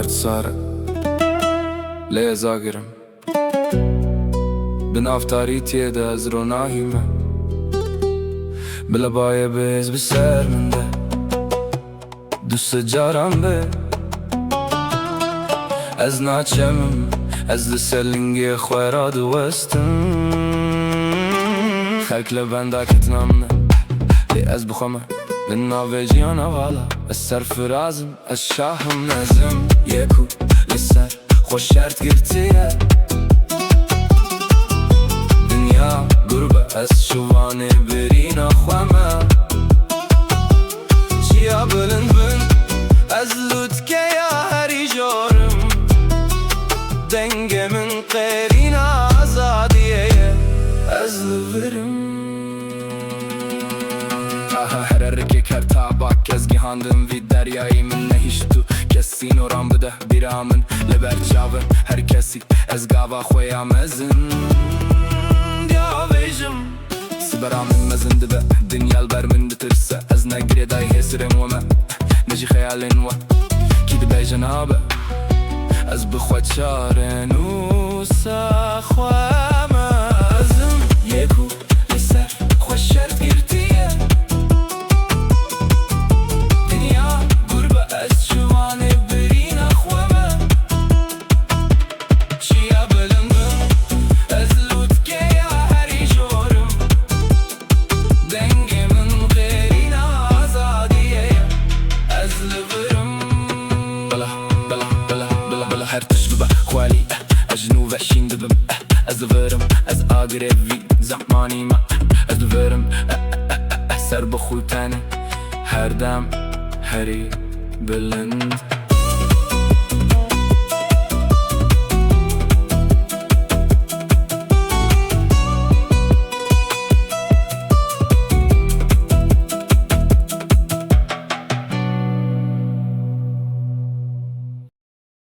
سرد سارة ليه زاگرم بنافتاری تیده از رو ناهیمه بلا بایه بیز بسر منده دوست جارم به از ناچمم از لسلنگی خویرا دوستم خلق لبنده کتنامنه لی از بخوامه لناوی جیانا والا از سرفرازم از شاهم نزم یکو لسر خوش شرط گرتیه دنیا گربه از شوانه برین آخوامه چیا بلند بند از لطکه یا هری جارم دنگ من قیرین آزادیه از لورم هر رکک هر تابak kez gihandım vid deryayı min nehiştu kesin oran bide biramın leber çavın herkesi ez gava xoyamezin ya vejim siberamın mezin dibe dünyal bermin ditirse ez negre day hesirim veme neji hayalin ve kidi beyjan abi ez bixwe çaren u saxwamezim yeku liser xoş şert girtiye هر تجربة خوالي أجنوب عشين دبم أزفرم أز أقربي زماني ما أزفرم سر بخوتاني هر دم هري بلند